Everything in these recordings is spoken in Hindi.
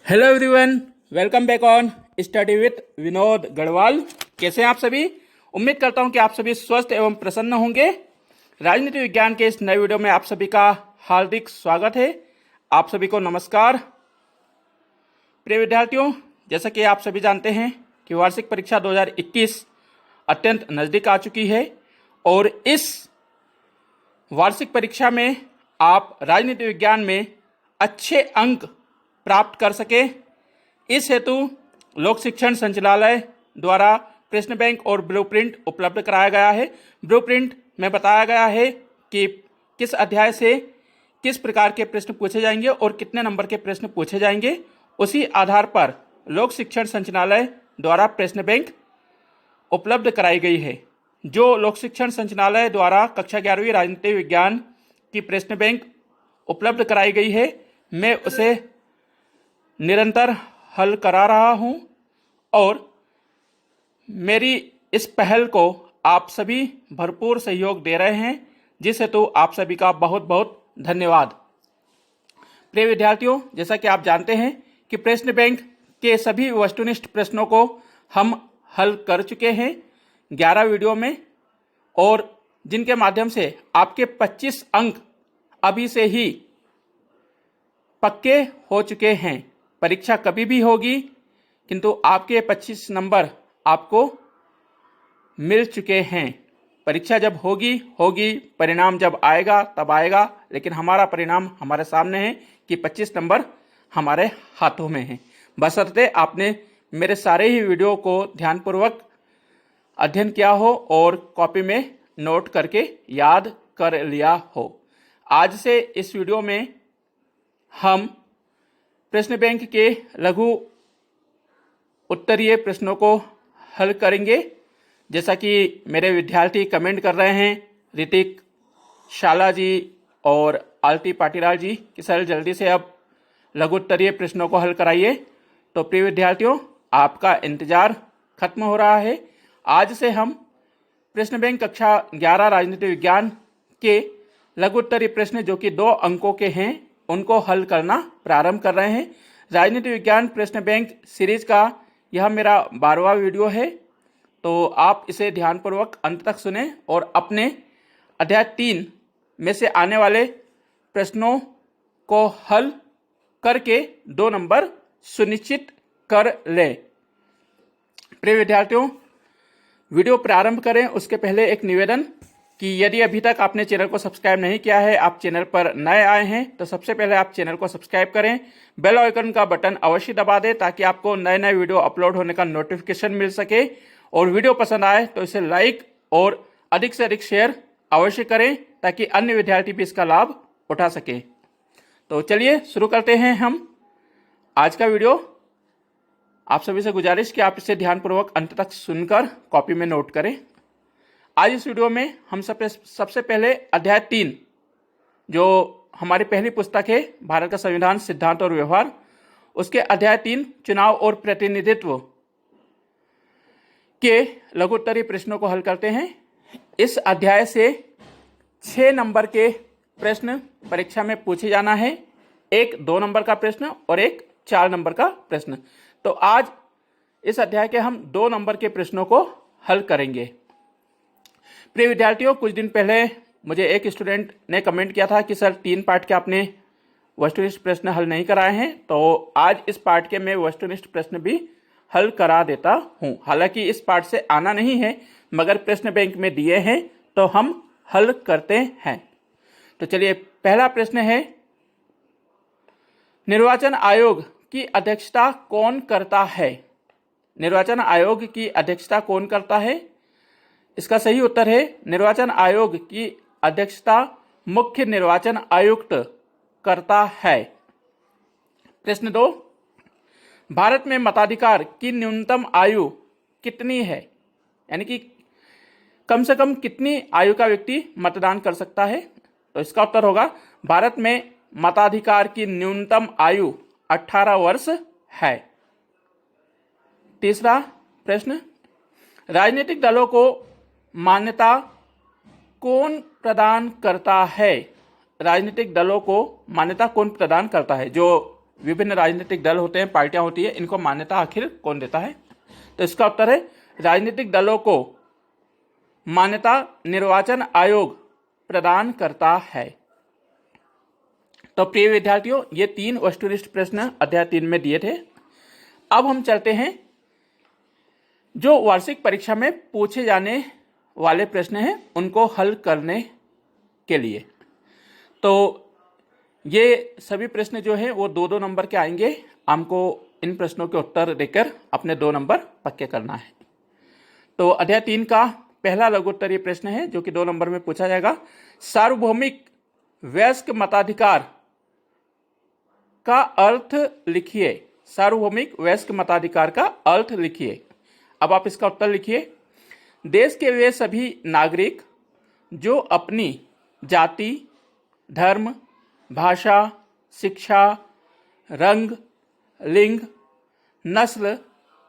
Hello everyone, welcome back on study with Vinod Garhwal. कैसे हैं आप सभी? उम्मीद करता हूं कि आप सभी स्वस्थ एवं प्रसन्न होंगे। राजनीति विज्ञान के इस नए वीडियो में आप सभी का हार्दिक स्वागत है। आप सभी को नमस्कार। प्रिय विद्यार्थियों, जैसा कि आप सभी जानते हैं कि वार्षिक परीक्षा 2021 अत्यंत नज़दीक आ चुकी है और इस वार्षिक परीक्षा में आप राजनीति विज्ञान में अच्छे अंक प्राप्त कर सके, इस हेतु लोक शिक्षण संचालय द्वारा प्रश्न बैंक और ब्लूप्रिंट उपलब्ध कराया गया है। ब्लूप्रिंट में बताया गया है कि किस अध्याय से किस प्रकार के प्रश्न पूछे जाएंगे और कितने नंबर के प्रश्न पूछे जाएंगे। उसी आधार पर लोक शिक्षण संचालय द्वारा प्रश्न बैंक उपलब्ध कराई गई है। जो लोक शिक्षण संचालय द्वारा कक्षा 11वीं राजनीति विज्ञान की प्रश्न बैंक उपलब्ध कराई गई है, मैं उसे निरंतर हल करा रहा हूं और मेरी इस पहल को आप सभी भरपूर सहयोग दे रहे हैं, जिस हेतु आप सभी का बहुत बहुत धन्यवाद। प्रिय विद्यार्थियों, जैसा कि आप जानते हैं कि प्रश्न बैंक के सभी वस्तुनिष्ठ प्रश्नों को हम हल कर चुके हैं 11 वीडियो में, और जिनके माध्यम से आपके 25 अंक अभी से ही पक्के हो चुके हैं। परीक्षा कभी भी होगी, किंतु आपके 25 नंबर आपको मिल चुके हैं। परीक्षा जब होगी, परिणाम जब आएगा तब आएगा, लेकिन हमारा परिणाम हमारे सामने है कि 25 नंबर हमारे हाथों में हैं। बशर्ते आपने मेरे सारे ही वीडियो को ध्यानपूर्वक अध्ययन किया हो और कॉपी में नोट करके याद कर लिया हो। आज से इस वीडियो में हम प्रश्न बैंक के लघु उत्तरीय प्रश्नों को हल करेंगे। जैसा कि मेरे विद्यार्थी कमेंट कर रहे हैं, ऋतिक, शाला जी और आलती पाटीलाल जी, कि सर जल्दी से अब लघु उत्तरीय प्रश्नों को हल कराइए। तो प्रिय विद्यार्थियों, आपका इंतजार खत्म हो रहा है। आज से हम प्रश्न बैंक कक्षा 11 राजनीति विज्ञान के लघु उत्तरीय प्रश्न, जो कि 2 अंकों के हैं, उनको हल करना प्रारंभ कर रहे हैं। राजनीति विज्ञान प्रश्न बैंक सीरीज का यह मेरा 12वां वीडियो है, तो आप इसे ध्यानपूर्वक अंत तक सुने और अपने अध्याय 3 में से आने वाले प्रश्नों को हल करके 2 नंबर सुनिश्चित कर लें। प्रिय विद्यार्थियों, वीडियो प्रारंभ करें उसके पहले एक निवेदन कि यदि अभी तक आपने चैनल को सब्सक्राइब नहीं किया है, आप चैनल पर नए आए हैं, तो सबसे पहले आप चैनल को सब्सक्राइब करें, बेल आइकन का बटन अवश्य दबा दें ताकि आपको नए नए वीडियो अपलोड होने का नोटिफिकेशन मिल सके। और वीडियो पसंद आए तो इसे लाइक और अधिक से अधिक शेयर अवश्य करें ताकि अन्य विद्यार्थी भी इसका लाभ उठा सके। तो चलिए शुरू करते हैं हम आज का वीडियो। आप सभी से गुजारिश कि आप इसे ध्यानपूर्वक अंत तक सुनकर कॉपी में नोट करें। आज इस वीडियो में हम सबसे पहले अध्याय 3, जो हमारी पहली पुस्तक है भारत का संविधान, सिद्धांत और व्यवहार, उसके अध्याय 3 चुनाव और प्रतिनिधित्व के लघु उत्तरीय प्रश्नों को हल करते हैं। इस अध्याय से 6 नंबर के प्रश्न परीक्षा में पूछे जाना है, एक 2 नंबर का प्रश्न और एक 4 नंबर का प्रश्न। तो आज इस अध्याय के हम 2 नंबर के प्रश्नों को हल करेंगे। प्रिय विद्यार्थियों, कुछ दिन पहले मुझे एक स्टूडेंट ने कमेंट किया था कि सर 3 पार्ट के आपने वस्तुनिष्ठ प्रश्न हल नहीं कराए हैं, तो आज इस पार्ट के मैं वस्तुनिष्ठ प्रश्न भी हल करा देता हूं। हालांकि इस पार्ट से आना नहीं है, मगर प्रश्न बैंक में दिए हैं तो हम हल करते हैं। तो चलिए, पहला प्रश्न है, निर्वाचन आयोग की अध्यक्षता कौन करता है? निर्वाचन आयोग की अध्यक्षता कौन करता है? इसका सही उत्तर है, निर्वाचन आयोग की अध्यक्षता मुख्य निर्वाचन आयुक्त करता है। प्रश्न 2, भारत में मताधिकार की न्यूनतम आयु कितनी है? यानी कि कम से कम कितनी आयु का व्यक्ति मतदान कर सकता है? तो इसका उत्तर होगा, भारत में मताधिकार की न्यूनतम आयु 18 वर्ष है। तीसरा प्रश्न, राजनीतिक दलों को मान्यता कौन प्रदान करता है? राजनीतिक दलों को मान्यता कौन प्रदान करता है? जो विभिन्न राजनीतिक दल होते हैं, पार्टियां होती है, इनको मान्यता आखिर कौन देता है? तो इसका उत्तर है राजनीतिक दलों को मान्यता निर्वाचन आयोग प्रदान करता है। तो प्रिय विद्यार्थियों, ये 3 वस्तुनिष्ठ प्रश्न अध्याय 3 में दिए थे। अब हम चलते हैं जो वार्षिक परीक्षा में पूछे जाने वाले प्रश्न हैं उनको हल करने के लिए। तो ये सभी प्रश्न जो है वो 2-2 नंबर के आएंगे। हमको इन प्रश्नों के उत्तर देकर अपने 2 नंबर पक्के करना है। तो अध्याय 3 का पहला लघु उत्तरीय प्रश्न है जो कि 2 नंबर में पूछा जाएगा। सार्वभौमिक वयस्क मताधिकार का अर्थ लिखिए। सार्वभौमिक वयस्क मताधिकार का अर्थ लिखिए। अब आप इसका उत्तर लिखिए। देश के वे सभी नागरिक जो अपनी जाति, धर्म, भाषा, शिक्षा, रंग, लिंग, नस्ल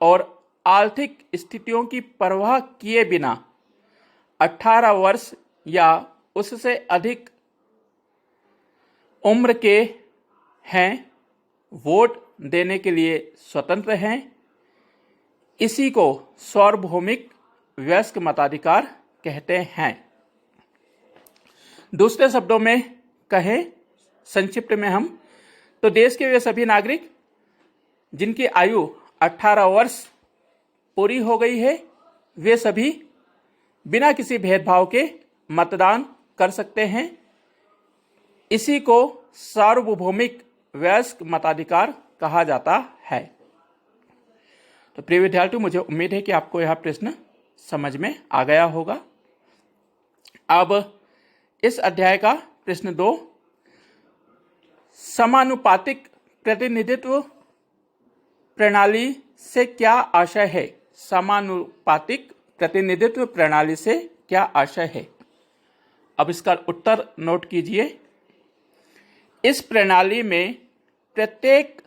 और आर्थिक स्थितियों की परवाह किए बिना 18 वर्ष या उससे अधिक उम्र के हैं, वोट देने के लिए स्वतंत्र हैं, इसी को सार्वभौमिक वयस्क मताधिकार कहते हैं। दूसरे शब्दों में कहें, संक्षिप्त में हम, तो देश के वे सभी नागरिक जिनकी आयु 18 वर्ष पूरी हो गई है, वे सभी बिना किसी भेदभाव के मतदान कर सकते हैं। इसी को सार्वभौमिक वयस्क मताधिकार कहा जाता है। तो प्रिय विद्यार्थियों, मुझे उम्मीद है कि आपको यह प्रश्न समझ में आ गया होगा। अब इस अध्याय का प्रश्न 2, समानुपातिक प्रतिनिधित्व प्रणाली से क्या आशय है? समानुपातिक प्रतिनिधित्व प्रणाली से क्या आशय है? अब इसका उत्तर नोट कीजिए। इस प्रणाली में प्रत्येक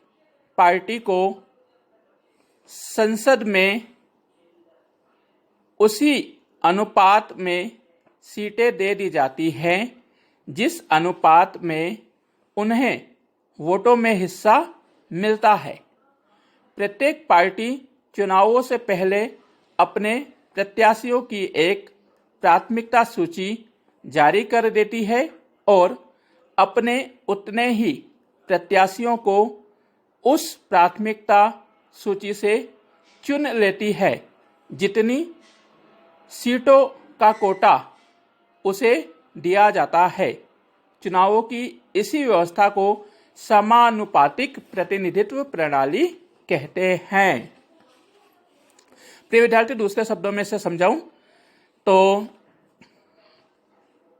पार्टी को संसद में उसी अनुपात में सीटें दे दी जाती हैं जिस अनुपात में उन्हें वोटों में हिस्सा मिलता है। प्रत्येक पार्टी चुनावों से पहले अपने प्रत्याशियों की एक प्राथमिकता सूची जारी कर देती है और अपने उतने ही प्रत्याशियों को उस प्राथमिकता सूची से चुन लेती है जितनी सीटों का कोटा उसे दिया जाता है। चुनावों की इसी व्यवस्था को समानुपातिक प्रतिनिधित्व प्रणाली कहते हैं। प्रिय विद्यार्थी, दूसरे शब्दों में से समझाऊं तो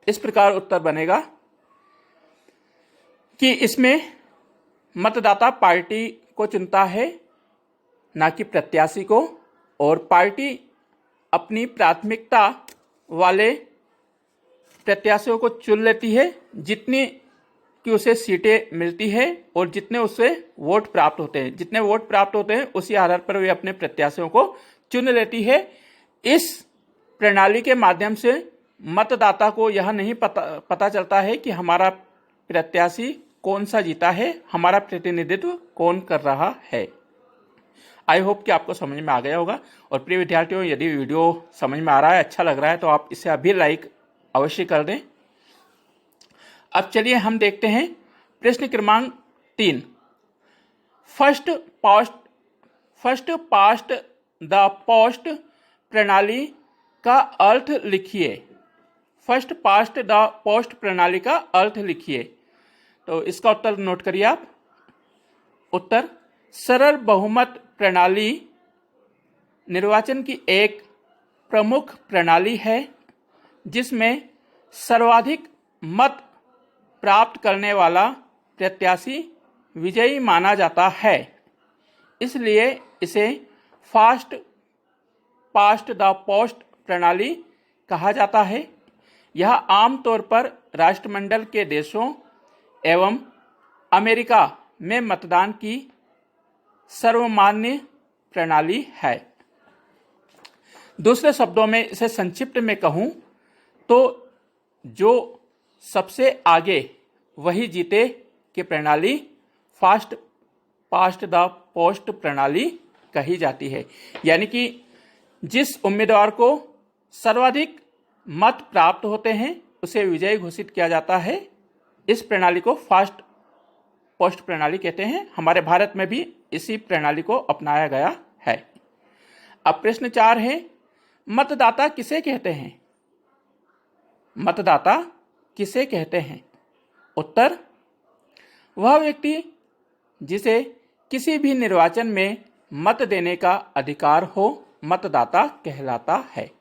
इस प्रकार उत्तर बनेगा कि इसमें मतदाता पार्टी को चुनता है, ना कि प्रत्याशी को, और पार्टी अपनी प्राथमिकता वाले प्रत्याशियों को चुन लेती है जितनी कि उसे सीटें मिलती है और जितने उससे वोट प्राप्त होते हैं। जितने वोट प्राप्त होते हैं उसी आधार पर वे अपने प्रत्याशियों को चुन लेती है। इस प्रणाली के माध्यम से मतदाता को यह नहीं पता चलता है कि हमारा प्रत्याशी कौन सा जीता है, हमारा प्रतिनिधित्व कौन कर रहा है। आई होप कि आपको समझ में आ गया होगा। और प्रिय विद्यार्थियों, यदि वीडियो समझ में आ रहा है, अच्छा लग रहा है, तो आप इसे अभी लाइक अवश्य कर दें। अब चलिए हम देखते हैं प्रश्न क्रमांक 3। फर्स्ट पास्ट द पोस्ट प्रणाली का अर्थ लिखिए। फर्स्ट पास्ट द पोस्ट प्रणाली का अर्थ लिखिए। तो इसका उत्तर नोट करिए आप। उत्तर, सरल बहुमत प्रणाली निर्वाचन की एक प्रमुख प्रणाली है जिसमें सर्वाधिक मत प्राप्त करने वाला प्रत्याशी विजयी माना जाता है। इसलिए इसे फास्ट पास्ट द पोस्ट प्रणाली कहा जाता है। यह आमतौर पर राष्ट्रमंडल के देशों एवं अमेरिका में मतदान की सर्वमान्य प्रणाली है। दूसरे शब्दों में इसे संक्षिप्त में कहूं तो जो सबसे आगे वही जीते की प्रणाली फास्ट पास्ट द पोस्ट प्रणाली कही जाती है। यानी कि जिस उम्मीदवार को सर्वाधिक मत प्राप्त होते हैं उसे विजयी घोषित किया जाता है। इस प्रणाली को फास्ट पोस्ट प्रणाली कहते हैं। हमारे भारत में भी इसी प्रणाली को अपनाया गया है। अब प्रश्न 4 है, मतदाता किसे कहते हैं? मतदाता किसे कहते हैं? उत्तर, वह व्यक्ति जिसे किसी भी निर्वाचन में मत देने का अधिकार हो मतदाता कहलाता है।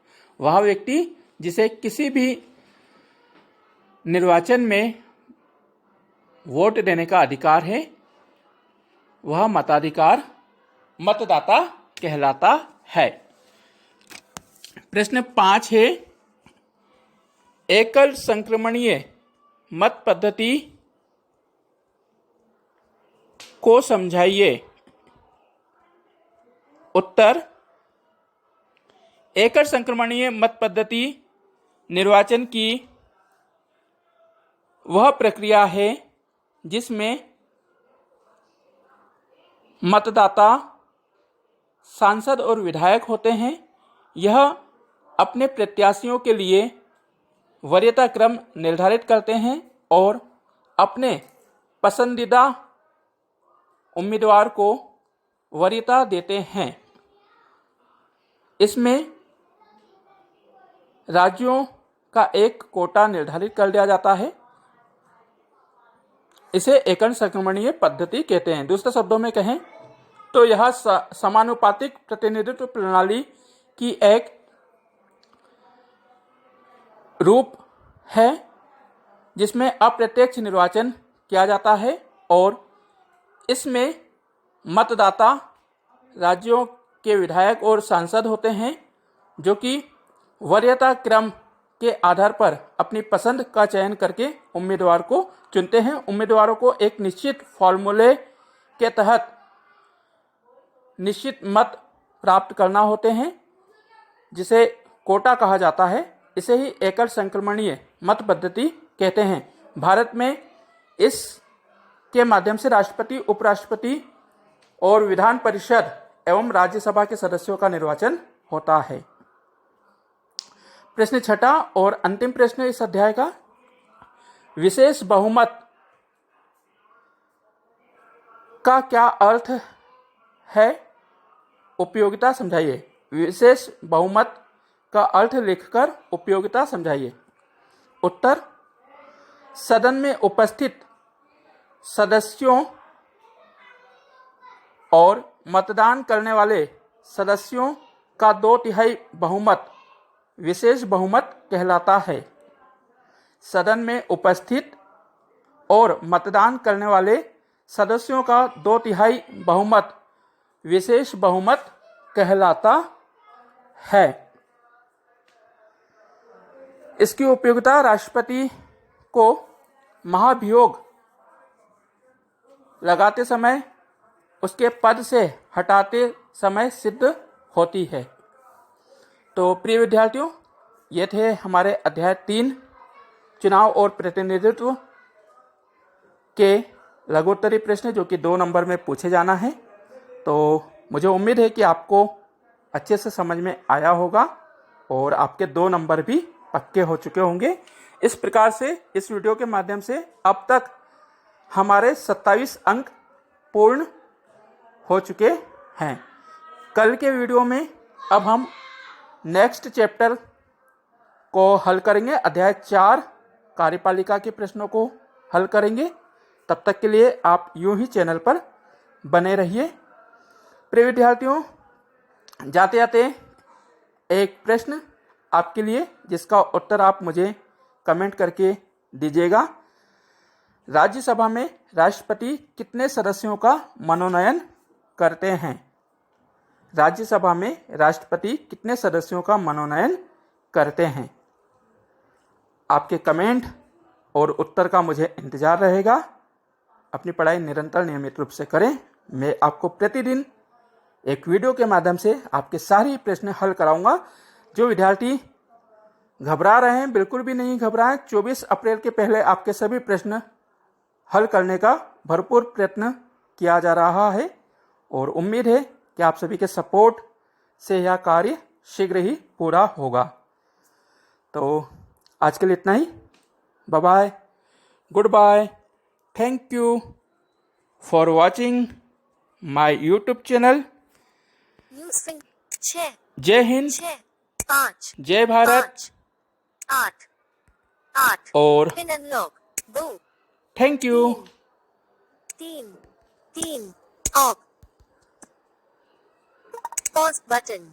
वह व्यक्ति जिसे किसी भी निर्वाचन में वोट देने का अधिकार है वह मतदाता कहलाता है। प्रश्न 5 है, एकल संक्रमणीय मत पद्धति को समझाइए। उत्तर, एकल संक्रमणीय मत पद्धति निर्वाचन की वह प्रक्रिया है जिसमें मतदाता सांसद और विधायक होते हैं। यह अपने प्रत्याशियों के लिए वरीयता क्रम निर्धारित करते हैं और अपने पसंदीदा उम्मीदवार को वरीयता देते हैं। इसमें राज्यों का एक कोटा निर्धारित कर दिया जाता है। इसे एकल संक्रमणीय पद्धति कहते हैं। दूसरे शब्दों में कहें तो यह समानुपातिक प्रतिनिधित्व प्रणाली की एक रूप है जिसमें अप्रत्यक्ष निर्वाचन किया जाता है और इसमें मतदाता राज्यों के विधायक और सांसद होते हैं जो कि वरीयता क्रम के आधार पर अपनी पसंद का चयन करके उम्मीदवार को चुनते हैं। उम्मीदवारों को एक निश्चित फॉर्मूले के तहत निश्चित मत प्राप्त करना होते हैं जिसे कोटा कहा जाता है। इसे ही एकल संक्रमणीय मत पद्धति कहते हैं। भारत में इस के माध्यम से राष्ट्रपति, उपराष्ट्रपति और विधान परिषद एवं राज्यसभा के सदस्यों का निर्वाचन होता है। प्रश्न 6 और अंतिम प्रश्न इस अध्याय का, विशेष बहुमत का क्या अर्थ है? उपयोगिता समझाइए। विशेष बहुमत का अर्थ लिखकर उपयोगिता समझाइए। उत्तर, सदन में उपस्थित सदस्यों और मतदान करने वाले सदस्यों का 2/3 बहुमत विशेष बहुमत कहलाता है। सदन में उपस्थित और मतदान करने वाले सदस्यों का 2/3 बहुमत विशेष बहुमत कहलाता है। इसकी उपयोगिता राष्ट्रपति को महाभियोग लगाते समय उसके पद से हटाते समय सिद्ध होती है। तो प्रिय विद्यार्थियों, ये थे हमारे अध्याय 3 चुनाव और प्रतिनिधित्व के लघुत्तरी प्रश्न जो कि 2 नंबर में पूछे जाना है। तो मुझे उम्मीद है कि आपको अच्छे से समझ में आया होगा और आपके 2 नंबर भी पक्के हो चुके होंगे। इस प्रकार से इस वीडियो के माध्यम से अब तक हमारे 27 अंक पूर्ण हो चुके हैं। कल के वीडियो में अब हम नेक्स्ट चैप्टर को हल करेंगे। अध्याय 4 कार्यपालिका के प्रश्नों को हल करेंगे। तब तक के लिए आप यूं ही चैनल पर बने रहिए। प्रिय विद्यार्थियों, जाते जाते एक प्रश्न आपके लिए जिसका उत्तर आप मुझे कमेंट करके दीजिएगा। राज्यसभा में राष्ट्रपति कितने सदस्यों का मनोनयन करते हैं? राज्यसभा में राष्ट्रपति कितने सदस्यों का मनोनयन करते हैं? आपके कमेंट और उत्तर का मुझे इंतजार रहेगा। अपनी पढ़ाई निरंतर नियमित रूप से करें। मैं आपको प्रतिदिन एक वीडियो के माध्यम से आपके सारे प्रश्न हल कराऊंगा। जो विद्यार्थी घबरा रहे हैं बिल्कुल भी नहीं घबराएं। 24 अप्रैल के पहले आपके सभी प्रश्न हल करने का भरपूर प्रयत्न किया जा रहा है और उम्मीद है कि आप सभी के सपोर्ट से यह कार्य शीघ्र ही पूरा होगा। तो आज के लिए इतना ही। Bye bye, goodbye, thank you for watching my YouTube channel. जय हिंद, 5 जय भारत 8 8 और pin unlock 2 thank you. 3 3 off pause button